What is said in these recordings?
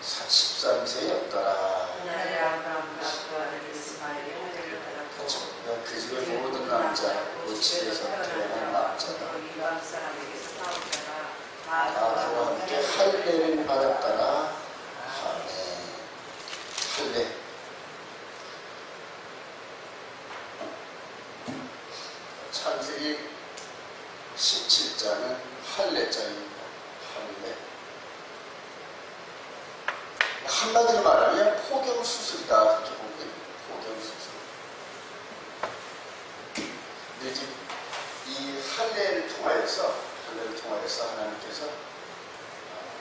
13세였더라. 그렇죠. 그 집의 모든 남자, 그 집에서 태어난 남자가 다 그와 함께 할례를 받았더라. 할례. 창세기 17장은 할례장입니다. 할례. 한마디로 말하면 포경수술이다. 그렇게 보면 됩니다. 포경수술. 근데 이제 이 할례를 통하여서 하나님께서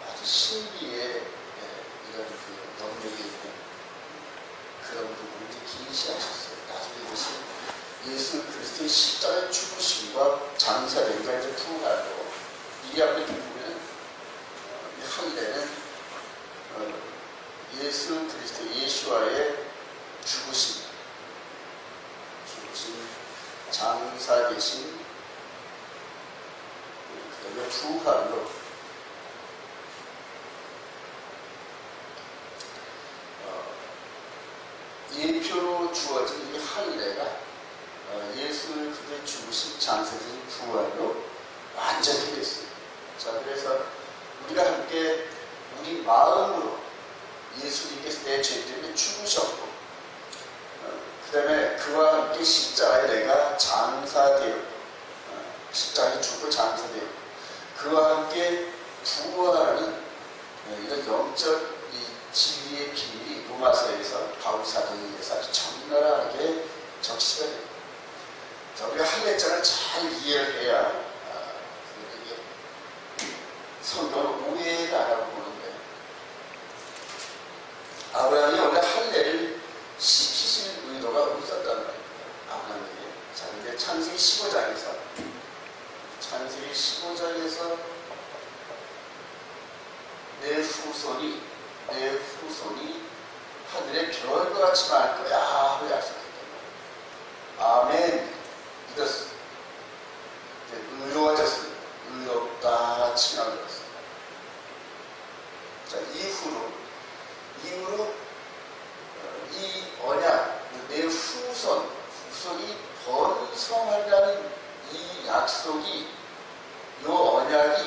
아주 신비의 이런 그 영역이 있는 그런 부분을 이제 계시하셨어요. 나중에 이것이 예수 그리스도의 십자가의 죽으심과 장사된과 이제 부활로 이 앞에 보면 이 할례는 예수 그리스도 예수와의 죽으심, 장사되신 그다음에 부활로 예표로 주어진 이 할례가 예수 그리스도의 죽으신 장사되신 부활로 완전히 됐습니다. 자, 그래서 우리가 함께 우리 마음으로 예수님께서 내 죄 때문에 죽으셨고 그 다음에 그와 함께 십자가에 내가 장사되었고 십자가에 죽고 장사되었고 그와 함께 부활하는 이런 영적 지위의 비밀이 로마서에서 바울 사도에 의해서 아주 적나라하게 적시가 됩니다. 자, 우리가 할례장을 잘 이해를 해야 성경을 오해가 안 하고 보는데 아브라함이 원래 할례를 시키시는 의도가 없었단 말입니다. 아브라함에게. 자, 근데 창세기 15장에서 내 후손이 하늘의 별과 같이 많을 거야 하고 약속했단 말이에요. 아멘. 믿었습니다. 의로워졌습니다. 의롭다 칭함을 받았습니다. 자, 이후로 이 언약, 내 후손이 번성하려는 이 약속이, 이 언약이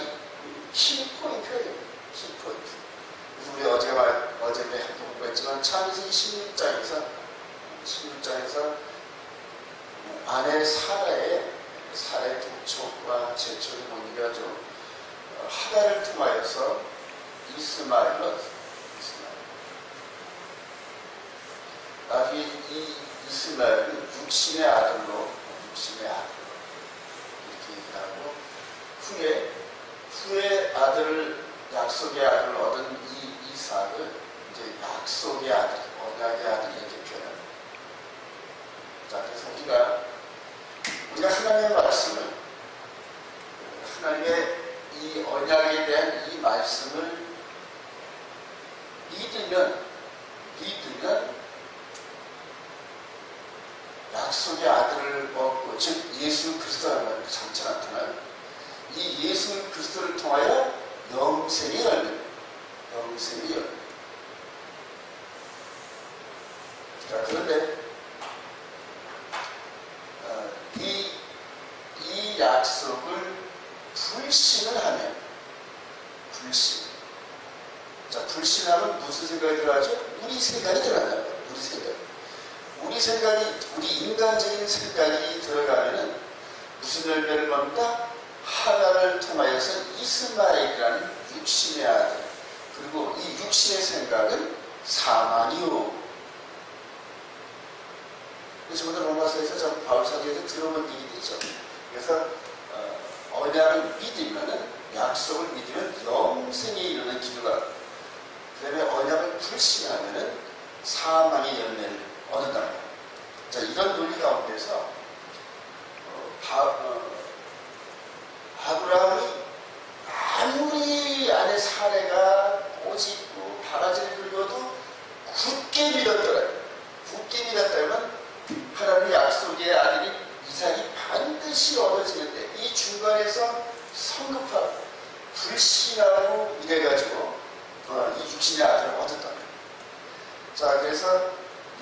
키포인트가 됩니다. 키포인트. 그래서 우리 어제 함께 공부했지만 창세기 16장에서 아내 사라의 독촉과 제촉이 못 이겨가지고 하갈을 통하여서 이스마엘을 얻었습니다. 나중에 이 이스마엘은 육신의 아들로 이렇게 얘기하고 후에 약속의 아들을 얻은 이 이삭을 이제 약속의 아들, 언약의 아들 이렇게 표현합니다. 자, 그래서 우리가 하나님의 말씀을, 하나님의 이 언약에 대한 이 말씀을 믿으면 약속의 아들을 얻고, 즉 예수 그리스도라는 장차 나타난 이 예수 그리스도를 통하여 영생이 열립니다. 자, 그런데 이 약속을 불신을 하면 불신하면 무슨 생각이 들어가죠? 우리 생각이 들어간다는 거예요. 우리 인간적인 생각이 들어가면은 무슨 열매를 맺는다? 하나를 통하여서 이스마엘이라는 육신의 아들, 그리고 이 육신의 생각은 사망이요. 저번에 로마서에서 바울 사도에서 들어본 얘기들이죠. 그래서 언약을 믿으면은, 약속을 믿으면 영생에 이르는 기도가, 그 다음에 언약을 불신하면은 사망의 열매를 얻는다. 자, 이런 논리 가운데서 아브라함이 아무리 아내 사례가 꼬집고 바가지를 긁어도 굳게 믿었다면 하나님의 약속의 아들이 이삭이 반드시 얻어지는데, 이 중간에서 성급하고 불신하고 이래가지고 이 육신의 아들을 얻었다. 자, 그래서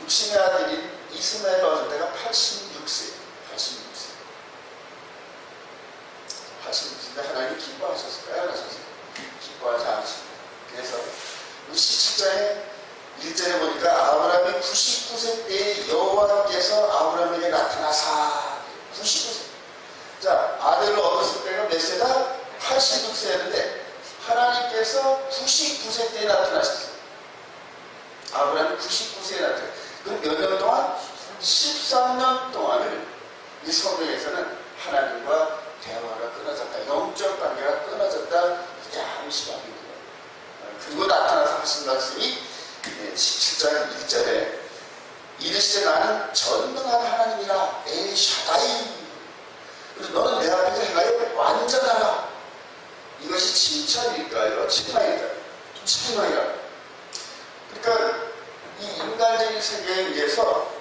육신의 아들인 이스마엘을 얻은 때가 86세. 86세인데 하나님이 기뻐하셨을까요? 안 하셨을까요? 기뻐하지 않으십니다. 그래서 17장에 1절에 보니까 아브라함이 99세 때에 여호와께서 아브라함에게 나타나사. 99세. 자, 아들을 얻었을 때가 몇 세다? 86세였는데 하나님께서 99세 때에 나타나셨어요. 아브라함이 99세에 나타났어요. 그럼 몇 년 동안? 13년 동안을 이 성경에서는 하나님과 대화가 끊어졌다. 영적 관계가 끊어졌다. 이게 암시합니다. 그리고 나타나서 하신 말씀이 17장 1절에 이르시되 나는 전능한 하나님이라 엘샤다이. 그래서 너는 내 앞에서 행하여 완전하라. 이것이 칭찬일까요? 책망일까요? 책망이라. 그러니까 이 인간적인 세계에 의해서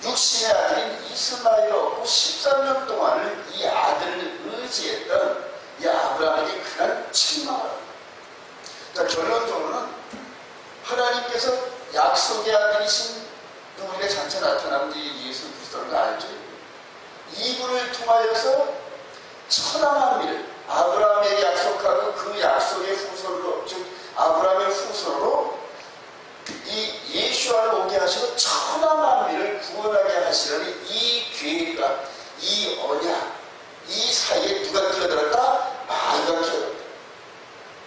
육신의 아들인 이스마엘을 얻고 13년 동안을 이 아들을 의지했던 이 아브라함에게 그날 책망을 합니다. 자, 결론적으로는 하나님께서 약속의 아들이신 우리가 장차 나타나는 이 예수 그리스도를 알죠. 이분을 통하여서 천하 만민을 아브라함에게 약속하고 그 약속의 후손으로, 즉 아브라함의 후손으로 이 예수와를 오게 하시고 천하 만민을 구원하게 하시려니 이 계획과 이 언약, 이 사이에 누가 끼어들었다? 마귀가 끼어들었다.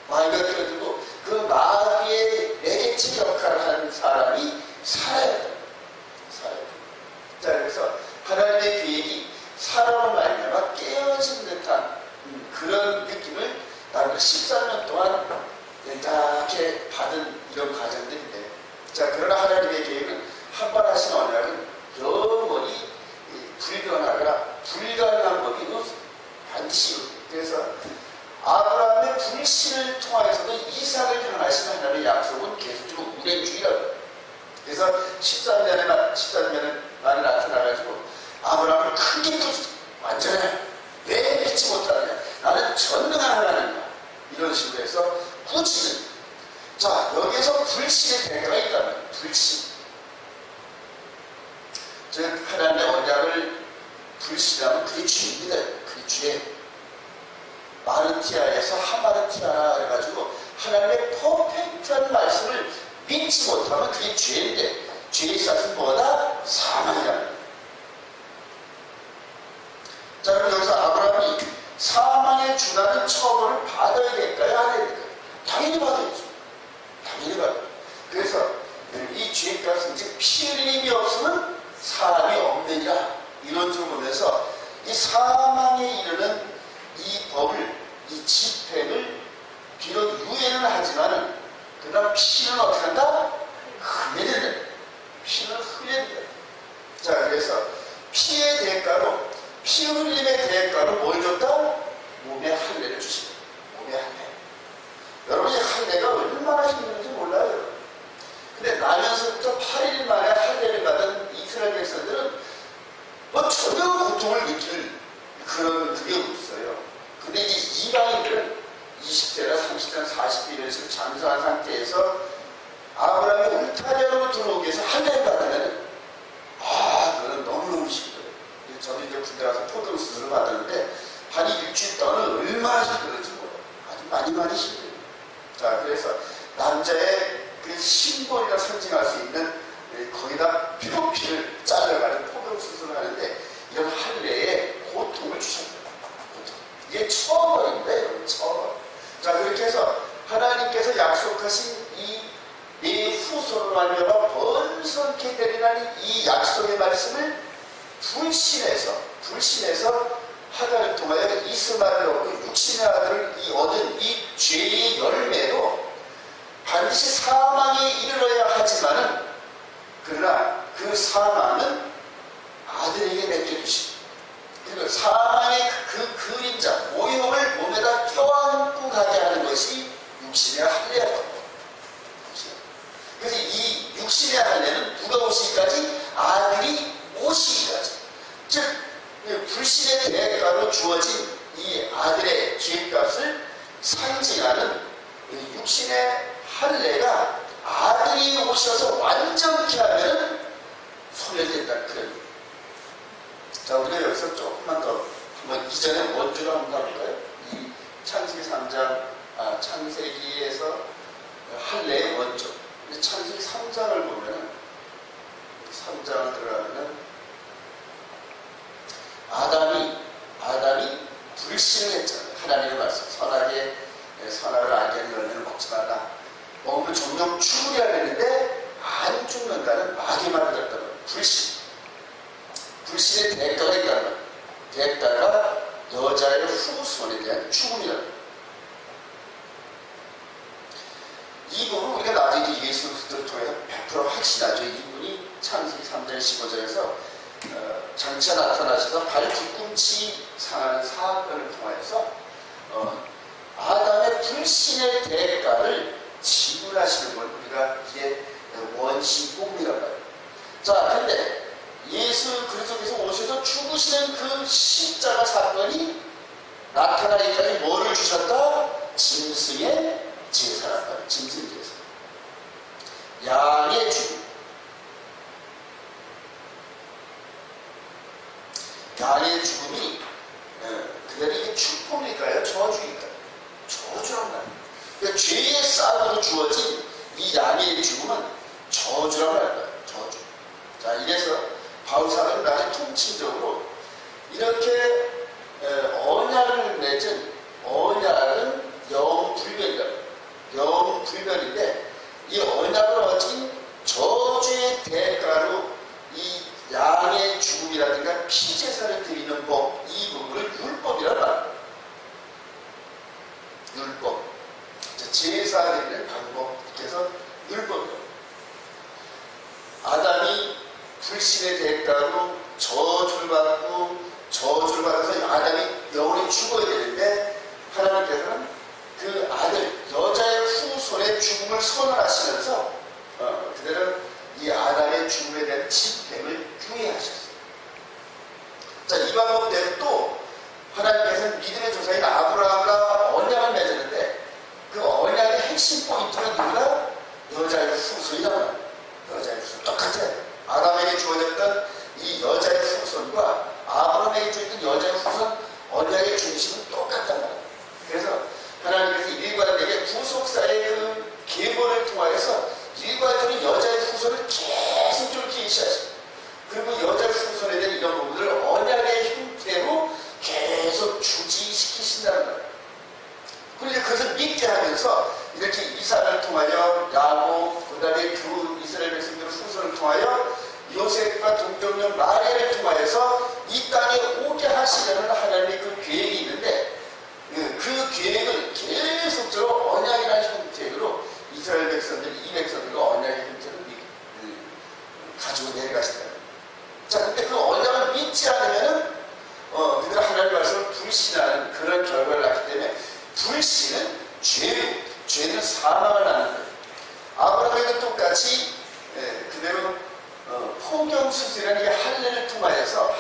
마귀가 끼어들고 그 마귀의 매개체 역할을 하는 사람이 살아야 된다. 자, 그래서 하나님의 계획이 사람을 말미암아 깨어진 듯한 그런 느낌을 나는 13년 동안 이렇게 받은 이런 과정들인데, 자, 그러나 하나님의 계획은 한 번 하신 언약은 영원히 불변하거나 불가능한 법이 없습니다. 반드시. 그래서 아브라함의 불신을 통하여서도 이삭을 향하신 하나님의 약속은 계속적으로 운행중이라고. 그래서 13년에 만에 나타나가지고 아브라함을 크게 또 완전해. 왜 믿지 못하느냐? 나는 전능한 하나님이야. 이런 식으로 해서 꾸짖는. 자, 여기에서 불신의 대가가 있다면 불신. 즉 하나님의 언약을 불신하면 그게 죄입니다. 그게 죄. 마르티아에서 하마르티아라 해가지고 하나님의 퍼펙트한 말씀을 믿지 못하면 그게 죄인데, 죄의 싹은 뭐다? 사망이랍니다. 자, 그럼 여기서 아브라함이 사망에 준하는 처벌을 받아야 될까요? 안 해야 될까요? 당연히 받아야죠. 당연히 받아요. 그래서 이 죄의 값은 즉 피 흘림이 없으면 사람이 없느니라, 이론적으로 보면서 이 사망에 이르는 이 법을, 이 집행을 비록 유예는 하지만은 그러나 피는 어떻게 한다? 흘려야 된다. 피는 흘려야 된다. 자, 그래서 피의 대가로, 피 흘림의 대가로 뭘 줬다? 몸의 할례를 주십니다. 몸의 할례. 여러분이 할례가 얼마나 힘든지 몰라요. 근데 나면서부터 8일 만에 할례를 받은 이스라엘 백성들은 뭐 전혀 고통을 느낄 그게 없어요. 근데 이제 이방인들은 20세나 30세나 40세 이런 식으로 장수한 상태에서 아브라함이 울타리로 들어오기 위해서 할례를 받으면 그건 너무너무 힘들어요. 저도 이제 군대 가서 포도 수술을 받았는데 한 일주일 동안 얼마나 힘들었지 몰라요. 아주 많이 힘들어요. 자, 그래서 남자의 그 심벌이라 상징할 수 있는 거기다 피를 잘라가는 포도 수술을 하는데 이런 할례에 고통을 주셨어요. 이게 처벌인데, 처벌. 자, 그렇게 해서 하나님께서 약속하신 이 후손으로 말미암아 번성케 되리라는 이 약속의 말씀을 불신해서 하나를 통하여 이스마엘을 얻고 육신의 아들을 얻은 이 죄의 열매도 반드시 사망에 이르러야 하지만은, 그러나 그 사망은 아들에게 맡겨주십니다. 그리고 사망의 그 그림자, 모형을 몸에다 껴안고 가게 하는 것이 육신의 할례야. 그래서 이 육신의 할례는 누가 오시기까지? 아들이 오시기까지. 즉 불신의 대가로 주어진 이 아들의 죄값을 상징하는 육신의 할례가 오셔서 완전케 하면 소멸된다. 그래요. 자, 우리가 여기서 조금만 더 한번 이전에 원주를 한번 가볼까요? 이 창세기 3장, 창세기에서 할례의 원조. 창세기 3장을 보면은 3장을 들어가면은 아담이 불신을 했잖아요. 하나님의 말씀, 선악을 알게 하는 열매를 먹지 말라. 먹으면 종종 죽으리라 했는데 안 죽는다는 마귀의 말을 듣었다는 거예요. 불신의 대가가 있다는 거예요. 대가가 여자의 후손에 대한 죽음이라는 거예요. 이 부분 우리가 나중에 예수 그리스도를 통해서 100% 확신하죠. 이분이 창세기 3장 15절에서 장차 나타나셔서 발 뒤꿈치 상하는 사건을 통해서 아담의 불신의 대가를 지불하시는 걸 우리가 이게 원신복음이라고 해요. 자, 그런데 예수 그리스도께서 오셔서 죽으시는 그 십자가 사건이 나타나기까지 뭐를 주셨다? 짐승의 제사라고 해요. 짐승 제사. 양의 죽음. 양의 죽음이 그대로 이게 축복일까요? 저주일까요? 저주란 말이에요. 그러니까 죄의 싹으로 주어진 이 양의 죽음은 저주라고 할 거예요. 저주. 자, 이래서 바울사는 나중에 통칭적으로 이렇게 언약을 맺은 언약은 영불변이다. 영불변인데 이 언약을 어진 저주의 대가로 이 양의 죽음이라든가 피제사를 드리는 법, 이 부분을 율법이라고 합니다. 율법. 제사 드리는 방법. 그래서 율법이에요. 아담이 불신의 대가로 저주를 받아서 아담이 영원히 죽어야 되는데 하나님께서는 그 아들, 여자의 후손의 죽음을 선언하시면서 그대로 이 아담의 죽음에 대한 집행을 유예하셨어요. 자, 이 방법대로 또 하나님께서는 믿음의 조상인 아브라함과 언약을 맺었는데 그 언약의 핵심 포인트는 누구나 여자의 후손이라고 합니다. 여자의 후손. 똑같아요. 아담에게 주어졌던 이 여자의 후손과 아브라함에게 주어졌던 여자의 후손 언약의 중심은 똑같단 말이에요. 그래서 하나님께서 일관되게 구속사의 그 계보를 통하여서 일관적인 여자의 후손을 계속 좀 계시하시고 그리고 여자의 후손에 대한 이런 부분들을 언약의 형태로 계속 주지시키신다는 거예요. 그리고 그것을 믿게 하면서 이렇게 이삭을 통하여 야곱, 그 다음에 그 이스라엘 백성들의 후손을 통하여 요셉과 동정녀 마리아를 통하여서 이 땅에 오게 하시려는 하나님의 그 계획이 있는데 그 계획을 계속적으로 언약이라는 형태로 이스라엘 백성들, 이 백성들과 언약의 형태로 가지고 내려가시다. 자, 근데 그 언약을 믿지 않으면 그들 하나님의 말씀을 불신하는 그런 결과를 낳기 때문에 불신은 죄는 사망을 낳는 거예요. 아브라함에도 똑같이 그대로 포경수술이라는 게 할례를 통하여서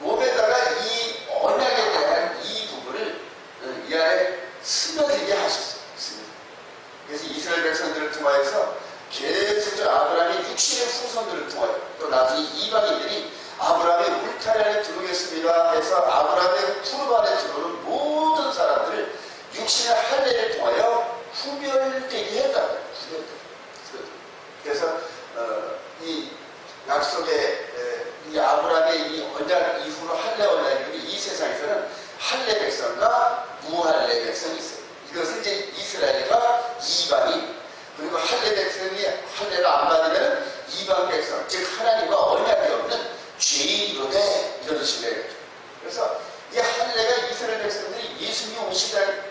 몸에다가 이 언약에 대한 이 부분을 이 안에 스며들게 하셨어요. 그래서 이스라엘 백성들을 통하여서 계속 아브라함의 육신의 후손들을 통하여 또 나중에 이방인들이 아브라함의 울타리 안에 들어오겠습니다 해서 아브라함의 푸르 안에 들어오는 모든 사람들을 육신의 할례를 통하여 후별되게 했다. 그래서 이 약속의 이 아브라함의 이 언약 이후로 할례 언약이 이 세상에서는 할례 백성과 무할례 백성이 있어요. 이것은 이제 이스라엘과 이방인 그리고 할례 백성이 할례를 안 받으면 이방 백성 즉 하나님과 언약이 없는 죄인으로 돼 이런 식으로 해요. 그래서 이 할례가 이스라엘 백성들이 예수님이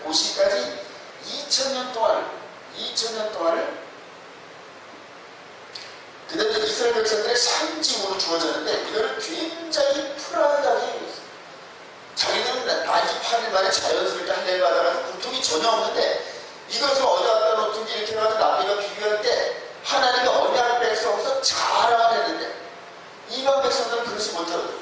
오시기까지 2000년 동안을 그대로 이스라엘 백성들의 상징으로 주어졌는데 이거를 굉장히 불안하게 했어요. 자기는 단지 8일 만에 자연스럽게 할례를 받아가지고 고통이 전혀 없는데 이것을 어디다 놓든지 이렇게 해가지고 남들과 비교할 때 하나님의 언약 백성으로서 자랑을 했는데 이방 백성들은 그렇지 못하거든요.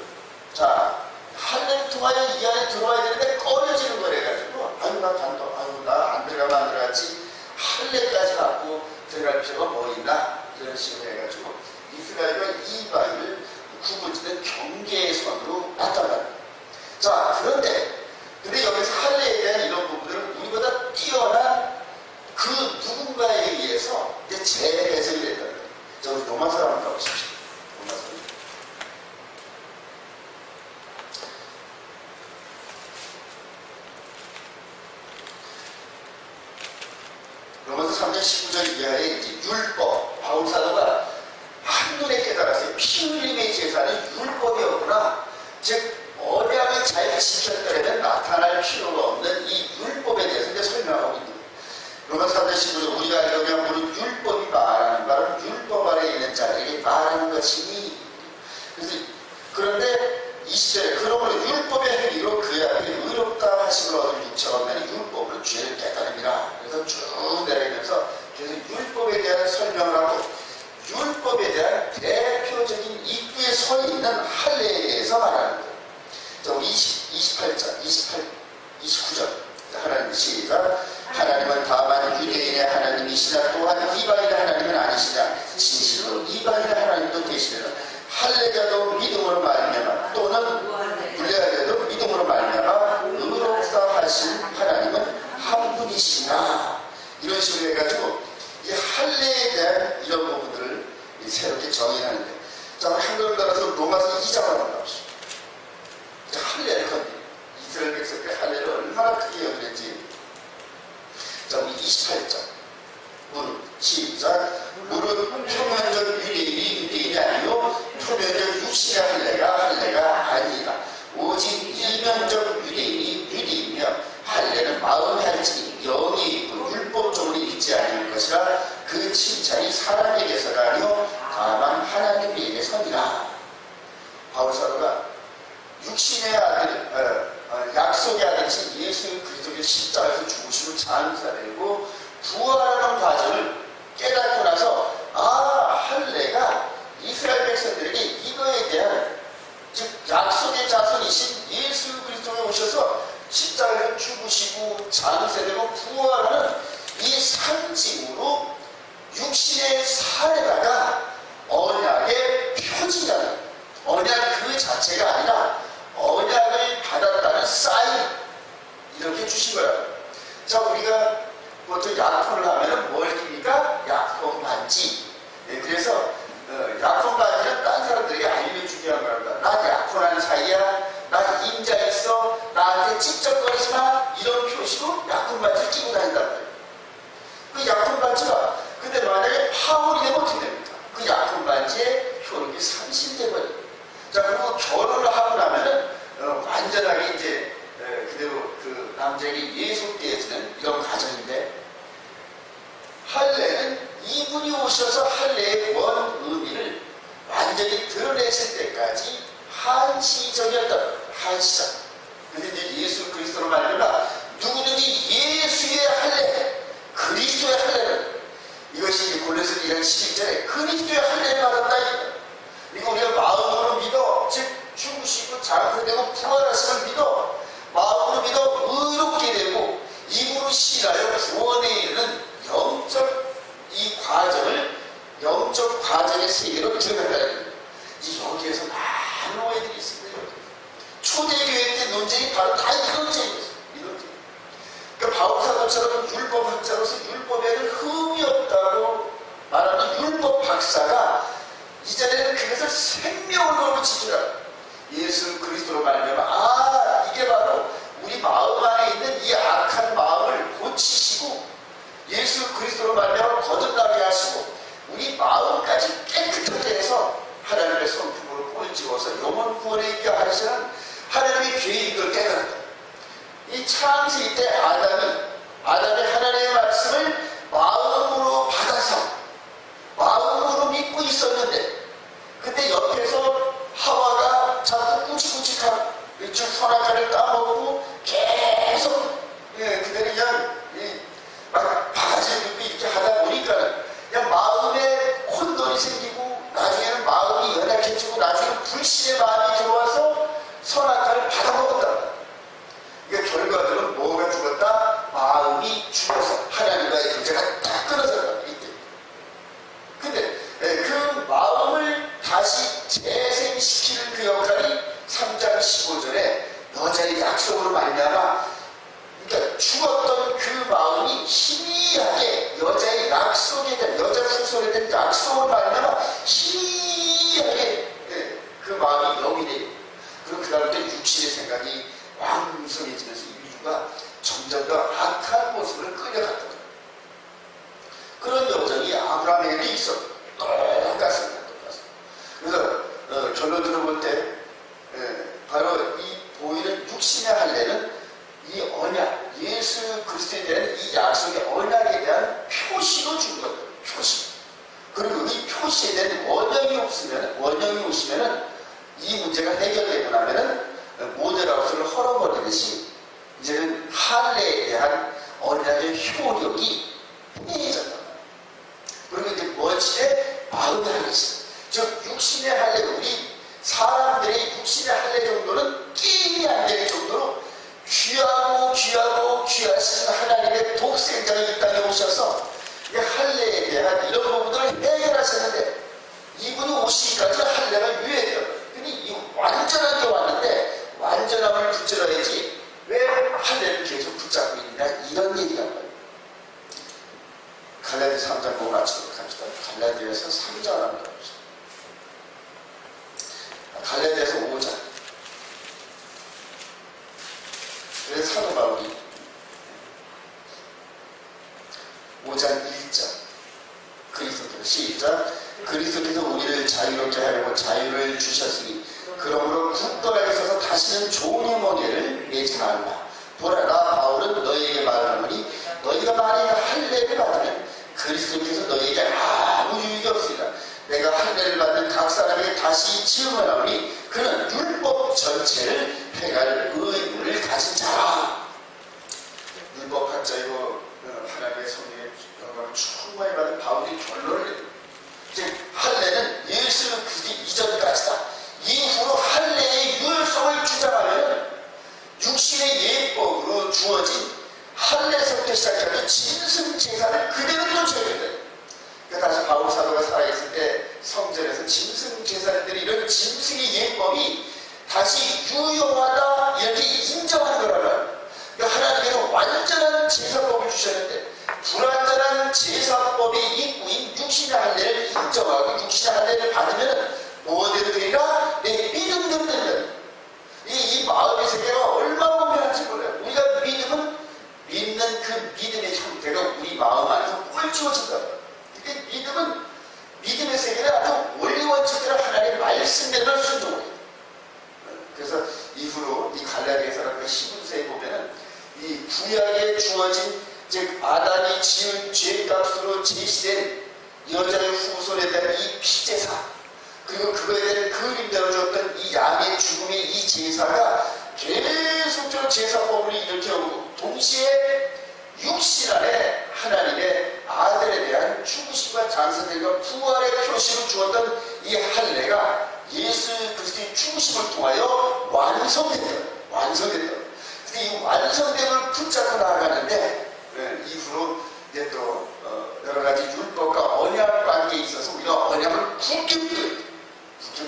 자, 할례를 통하여 이 안에 들어와야 되는데 꺼려지는 거래가지고 아유 나 안 들어가면 안 들어갔지 할례까지 갖고 들어갈 필요가 뭐 있나? 이런 식으로 해가지고 이스라엘과 이방인을 구분짓는 경계의 선으로 나타납니다. 자, 근데 여기서 할례에 대한 이런 부분들은 우리보다 뛰어난 그 누군가에 의해서 이제 재해석이 된다는 거예요. 자, 우리 로마서를 한번 가보십시오. 로마서 3장 19절 이하에 이제 율법, 바울 사도가 한눈에 깨달았어요. 피 흘림의 제사는 율법이었구나. 즉 언약을 잘 지켰더라면 나타날 필요가 없는 이 율법에 대해서 이제 설명하고 있는 거예요. 로마서 3장 19절 우리가 알려면 우리 율법이 말하는 바는 율법 아래 있는 자들에게 말하는 것이니. 그런데 20절에 그러므로 율법의 행위로 그 앞에 의롭다 하심을 얻을 육체가 없나니 율법으로 죄를 깨달음이라. 그래서 쭉 내려가면서 계속 율법에 대한 설명을 하고 율법에 대한 대표적인 입구에 서 있는 할례에 대해서 말하는 거예요. 자, 우리 29절 하나님 시작. 하나님은 다만 유대인의 하나님이시나 또한 이방인의 하나님은 아니시냐. 진실로 이방인의 하나님도 되시느라. 할례자도 믿음으로 말미암아 또는 불례자도 믿음으로 말미암아 의롭다 하신 하나님은 한 분이시나. 이런 식으로 해가지고 이 할례에 대한 이런 부분들을 새롭게 정의하는데, 자, 우리 한글을 따라서 로마서 2장을 한번 봅시다. 할례를 건드려 이스라엘 백성들의 할례를 얼마나 크게 여기는지. 자, 우리 28장 무릇 시작. 무릇 표면적 유대인이 아니요 표면적 육신의 할례가 아니라 오직 이면적 유대인이 유대이며 할례는 마음의 할지니 영이 있고 율법적으로 있지 않을 것이라. 그 칭찬이 사람에게서가 아니요 다만 하나님에게서니라. 바울 사도가 육신의 아들, 약속의 아들이신 예수 그리스도의 십자가에서 죽으시고 장사되고 부활하는 과정을 깨닫고 나서 할례가 이스라엘 백성들에게 이거에 대한, 즉 약속의 자손이신 예수 그리스도가 오셔서 십자가에서 죽으시고 장세되고 부활하는 이 상징으로 육신의 살에다가 언약의 표지라는, 언약 그 자체가 아니라 언약을 받았다는 사인, 이렇게 주신 거예요. 자, 우리가 보통 약혼을 하면은 뭘 깁니까? 약혼 반지. 네, 그래서 약혼 반지는 딴 사람들에게 알려주기 위한 거랍니다. 나 약혼한 사이야, 나 임자 있어, 나한테 찝쩍거리지 마, 이런 표시로 약혼 반지를 끼고 다닌다는 거예요. 그 약혼 반지가 근데 만약에 파혼이 되면 어떻게 됩니까? 그 약혼 반지의 효력이 상실돼버려요. 자, 그리고 결혼을 하고 나면은 완전하게 이제 그대로 그 남자에게 예속되어지는 이런 과정인데, 할례는 이분이 오셔서 할례의 원 의미를 완전히 드러냈을 때까지 한시적이었다. 한시적. 근데 이제 예수 그리스도로 말미암아 누구든지 예수의 할례, 그리스도의 할례를, 이것이 골로새 1장 11절에 그리스도의 할례를 받았다. 그리고 우리가 마음으로 믿어, 즉 죽으시고 장사되고 부활하심을 믿어 마음으로 믿어 의롭게 되고 입으로 시인하여 구원에 이르는 영적 이 과정을, 영적 과정의 세계로 들어간다는 거예요. 여기에서 많은 오해들이 있습니다. 초대교회 때 논쟁이 바로 다 이런 문제였어요. 그러니까 바울 사도처럼 율법학자로서 율법에는 흠이 없다고 말하는 율법 박사가 이전에는 그것을 생명을 걸고 지키라. 예수 그리스도로 말하면 이게 바로 우리 마음 안에 있는 이 악한 마음을 고치시고 예수 그리스도로 말하면 거듭나게 하시고 우리 마음까지 깨끗하게 해서 하나님의 성품으로 꼴 찍어서 영원 구원에 있게 하시는 하나님의 계획을 깨달았다. 이 창세기 때 아담이 하나님의 말씀을 마음으로 받아서 마음으로 믿고 있었는데, 근데 옆에서 하와가 자꾸 꾸직꾸직하고 선악과를 따먹고 계속 그대로 그냥 막 바가지를 긁고 이렇게 하다 보니까 그냥 마음에 혼돈이 생기고 나중에는 마음이 연약해지고 나중에는 불신의 마음이 들어와서 선악과를 받아먹었다. 그러니까 결과적으로 뭐가 죽었다? 마음이 죽어서 하나님과의 그 된 약속을 말미암아 희미하게 그 마음이 영이 돼요. 그리고 그 다음부터 육신의 생각이 왕성해지면서 이 민주가 점점 더 악한 모습을 끌려갔던 거예요. 그런 여정이 아브라함에게 있었고 똑같습니다. 그래서 결론으로 볼 때 바로 이 보이는 육신의 할례는 이 언약, 예수 그리스도에 대한 이 약속의 언약에 대한 표시로 준 거예요. 표시. 그리고 이 표시에 대한 원형이 오시면은 이 문제가 해결되고 나면은 모델하우스를 헐어버리듯이 이제는 할례에 대한 언약의 효력이 해졌다. 그리고 이제 멋지게 마음의 할례 있어요. 즉 육신의 할례, 우리 사람들의 육신의 할례 정도는 게임이 안 되는 정도로 귀하신 하나님의 독생자가 이 땅에 오셔서 이 할례에 대한 이런 부분들을 해결하셨는데 이분이 오시기까지 할례가 유예돼요. 근데 이 완전한 게 왔는데 완전함을 붙들어야지 왜 할례를 계속 붙잡고 있느냐, 이런 얘기란 말이에요. 갈라디아서 3장 보고 마치도록 합시다. 갈라디아서 3장 합니다. 갈라디아서 5장. 그래서 사도 바울이 5장 1절 그리스도께서 시작. 그리스도께서 우리를 자유롭게 하려고 자유를 주셨으니 그러므로 굳건하게 서서 다시는 종의 멍에를 매지 말라. 보라, 나 바울은 너희에게 말하노니 너희가 만일 할례를 받으면 그리스도께서 너희에게 아무 유익이 없으리라. 내가 할례를 받는 각 사람에게 다시 증언하오니 그는 율법 전체를 행할 의무를 가진 자라. 율법학자이고 하나님의 성령의 영광을 충만히 받은 바울이 결론을 내요. 즉 할례는 예수 그리스도 이전까지다. 이후로 할례의 유효성을 주장하면 육신의 예법으로 주어진 할례서부터 시작하면 짐승제사를 그대로 또 줘야 된다. 그러니까 다시 바울 사도가 살아있을 때 성전에서 짐승제사들이 이런 짐승의 예법이 다시 유효하다 이렇게 인정하는 거라면, 그러니까 하나님께서 완전한 제사법을 주셨는데 불완전한 제사법의 입구인 육신의 할례를 인정하고 육신의 할례를 받으면 뭐대로 되리라? 내 믿음대로 된다. 이 마음의 세계가 얼마나 분명한지 몰라요. 우리가 믿는 그 믿음의 형태가 우리 마음 안에서 꼴찌워진다. 이게 믿음의 세계는 아주 원리원칙대로 하나님의 말씀대로 순종해요. 그래서 이후로 이 갈라디아서라는 그 시분서에 보면은 이 구약에 주어진, 즉 아담이 지은 죄값으로 제시된 여자의 후손에 대한 이 피제사, 그리고 그거에 대한 그림대로 줬던 이 양의 죽음의 이 제사가 계속적으로 제사법을 일으켜오고 동시에 육신 안에 하나님의 아들에 대한 죽으심과 장사들과 부활의 표시로 주었던 이 할례가 예수 그리스도의 죽으심을 통하여 완성됐다. 그래서 이 완성됨을 붙잡고 나아가는데 이후로 이제 또 여러 가지 율법과 언약 관계에 있어서 우리가 언약을 굳게 붙여야.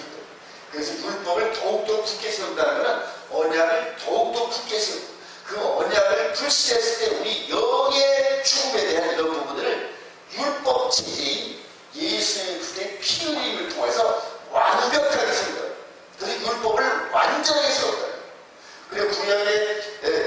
그래서 율법을 더욱더 굳게 세운다는 것은 언약을 더욱더 굳게 세우고, 그 언약을 불신했을 때 우리 영의 죽음에 대한 이런 부분들을 율법 체제인 예수 그리스도의 피 흘림을 통해서 완벽하게 세운다. 그래서 율법을 완전하게 세웠다. 그리고 구약의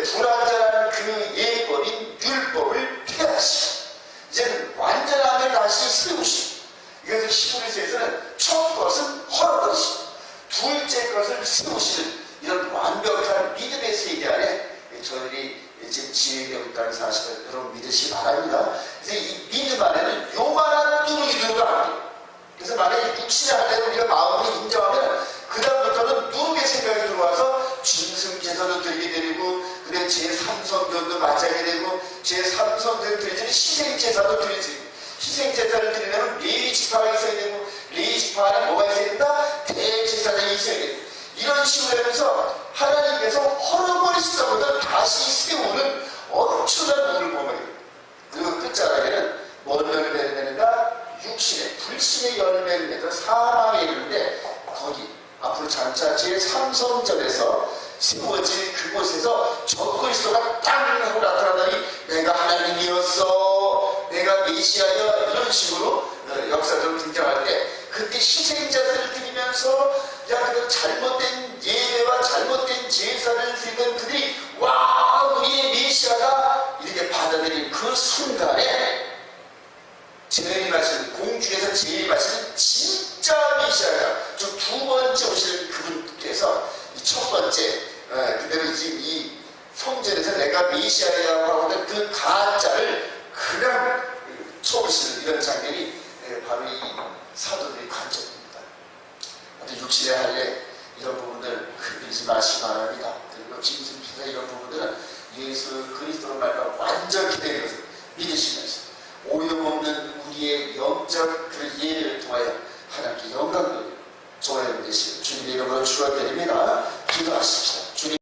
불완전한 그 예법인 율법을 폐하시고 이제는 완전함을 다시 세우시고, 그래서 히브리서에서는 첫 것은 헐어버리시고 둘째 것을 세우시는 이런 완벽한 믿음의 세계 안에 저희들이 지금 진행되고 있다는 사실을 여러분 믿으시기 바랍니다. 그래서 이 믿음 안에는 요만한 누룩이 들어도 안 돼요. 그래서 만약에 육신의 할례를 우리가 마음으로 인정하면 그 다음부터는 누룩의 생각이 들어와서 짐승제사도 드리게 되고, 그다음에 제3성전도 맞게 되고, 제3성전을 드리자니 희생제사도 드리지. 희생제사를 드리려면 레위지파가 있어야 되고, 레위지파 안에 뭐가 있어야 된다? 대제사장이 있어야 되고, 이런 식으로 하면서 하나님께서 헐어버리시다보다 다시 세우는 엄청난 물을 보면, 그리고 끝자락에는 뭔 열매를 맺는다? 육신의 불신의 열매를 맺어 사망에 이르는데, 거기 앞으로 장차 제3성전에서 세워질 그곳에서 적그리스도가 땅 하고 나타나더니 내가 하나님이었어, 내가 메시아여, 이런 식으로 역사적으로 등장할 때 그때 희생자들을 드리면서 그 잘못된 예배와 잘못된 제사를 드리던 그들이 와 우리의 메시아가 이렇게 받아들인 그 순간에 재림하시는 공중에서 재림하시는 진짜 메시아가 즉 두 번째 오실 그분께서 이 첫 번째 그대로 지금 이 성전에서 내가 메시아라고 하는 그 가짜를 그냥 쳐오시는 이런 장면이 바로 이 사도들의 관점입니다. 육신의 할례 이런 부분들 흔들지 마시기 바랍니다. 그리고 짐승피사 이런 부분들은 예수 그리스도로 말하면 완전 기대는 것을 믿으시면서 오염없는 우리의 영적 그 예를 통하여 하나님께 영광을 조회하는 것이 주님의 이름으로 축원드립니다. 기도하십시다.